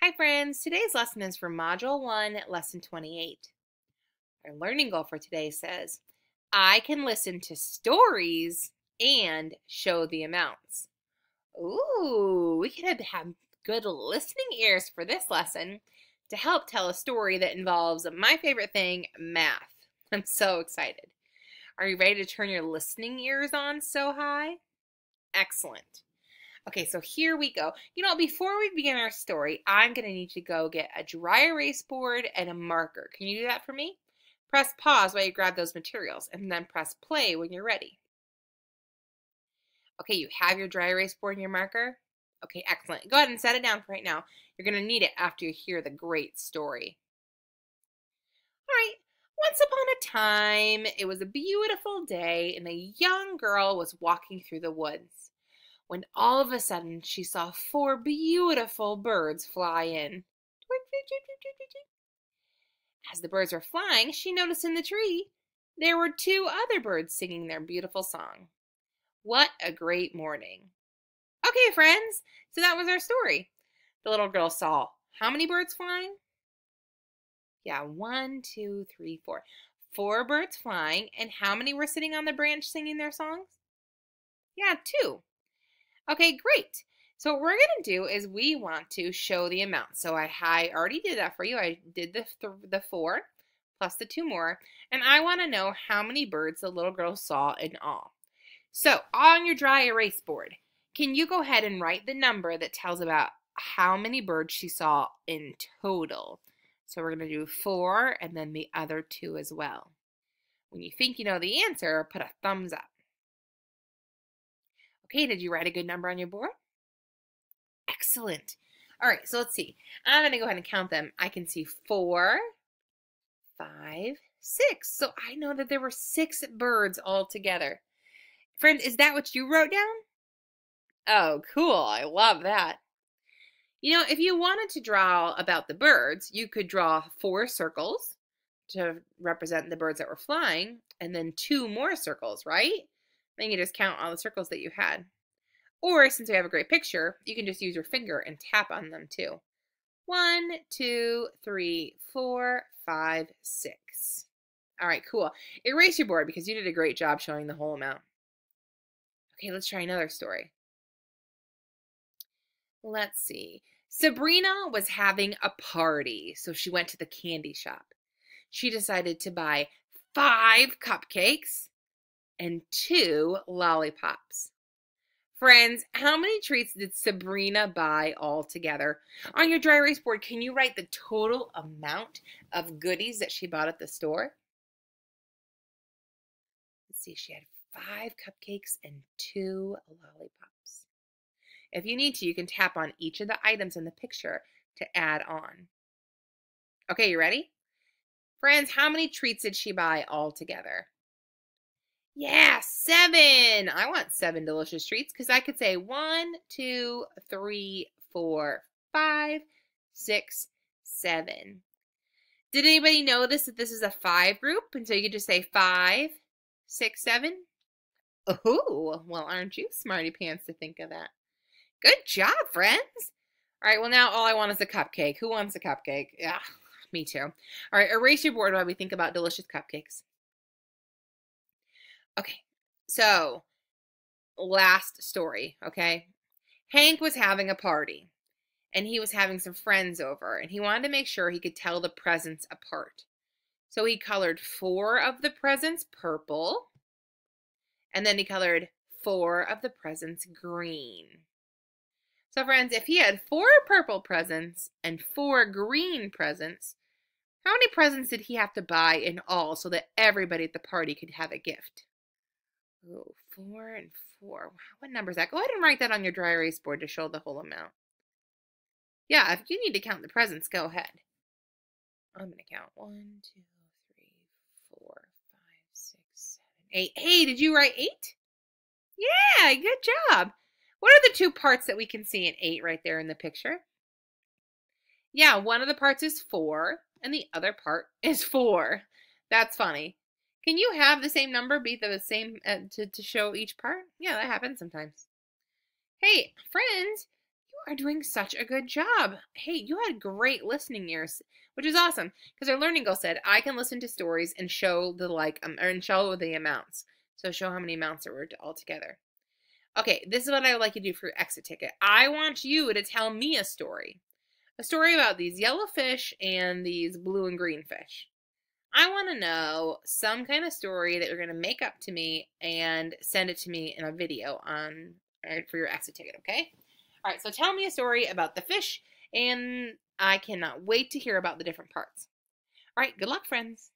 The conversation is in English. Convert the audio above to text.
Hi friends, today's lesson is for Module 1, Lesson 28. Our learning goal for today says, I can listen to stories and show the amounts. Ooh, we could have good listening ears for this lesson to help tell a story that involves my favorite thing, math. I'm so excited. Are you ready to turn your listening ears on so high? Excellent. Okay, so here we go. Before we begin our story, I'm going to need to go get a dry erase board and a marker. Can you do that for me? Press pause while you grab those materials, and then press play when you're ready. Okay, you have your dry erase board and your marker? Okay, excellent. Go ahead and set it down for right now. You're going to need it after you hear the great story. All right, once upon a time, it was a beautiful day, and a young girl was walking through the woods, when all of a sudden she saw 4 beautiful birds fly in. As the birds were flying, she noticed in the tree there were 2 other birds singing their beautiful song. What a great morning. Okay, friends, so that was our story. The little girl saw how many birds flying? Yeah, 1, 2, 3, 4. 4 birds flying, and how many were sitting on the branch singing their songs? Yeah, 2. Okay, great. So what we're going to do is we want to show the amount. So I already did that for you. I did the 4 plus the 2 more. And I want to know how many birds the little girl saw in all. So on your dry erase board, can you go ahead and write the number that tells about how many birds she saw in total? So we're going to do 4 and then the other 2 as well. When you think you know the answer, put a thumbs up. Okay, did you write a good number on your board? Excellent. All right, so let's see. I'm going to go ahead and count them. I can see 4, 5, 6. So I know that there were 6 birds all together. Friends, is that what you wrote down? Oh, cool. I love that. If you wanted to draw about the birds, you could draw 4 circles to represent the birds that were flying, and then 2 more circles, right? Then you just count all the circles that you had. Or, since we have a great picture, you can just use your finger and tap on them too. 1, 2, 3, 4, 5, 6. All right, cool. Erase your board because you did a great job showing the whole amount. Okay, let's try another story. Let's see. Sabrina was having a party, so she went to the candy shop. She decided to buy 5 cupcakes and 2 lollipops. Friends, how many treats did Sabrina buy all together? On your dry erase board, can you write the total amount of goodies that she bought at the store? Let's see, she had 5 cupcakes and 2 lollipops. If you need to, you can tap on each of the items in the picture to add on. Okay, you ready? Friends, how many treats did she buy all together? Yeah, 7. I want 7 delicious treats because I could say 1, 2, 3, 4, 5, 6, 7. Did anybody notice that this is a 5 group? And so you could just say 5, 6, 7. Oh, well, aren't you smarty pants to think of that? Good job, friends. All right, well, now all I want is a cupcake. Who wants a cupcake? Yeah, me too. All right, erase your board while we think about delicious cupcakes. Okay, so last story, okay? Hank was having a party, and he was having some friends over, and he wanted to make sure he could tell the presents apart. So he colored 4 of the presents purple, and then he colored 4 of the presents green. So friends, if he had 4 purple presents and 4 green presents, how many presents did he have to buy in all so that everybody at the party could have a gift? Oh, 4 and 4. What number is that? Go ahead and write that on your dry erase board to show the whole amount. Yeah, if you need to count the presents, go ahead. I'm going to count 1, 2, 3, 4, 5, 6, 7, 8. Hey, did you write 8? Yeah, good job. What are the 2 parts that we can see in 8 right there in the picture? Yeah, one of the parts is 4, and the other part is 4. That's funny. Can you have the same number be the same to show each part? Yeah, that happens sometimes. Hey, friends, you are doing such a good job. Hey, you had great listening ears, which is awesome because our learning goal said I can listen to stories and show the and show the amounts. So show how many amounts there were altogether. Okay, this is what I would like you to do for your exit ticket. I want you to tell me a story. A story about these yellow fish and these blue and green fish. I want to know some kind of story that you're going to make up to me and send it to me in a video for your exit ticket, okay? All right, so tell me a story about the fish, and I cannot wait to hear about the different parts. All right, good luck, friends.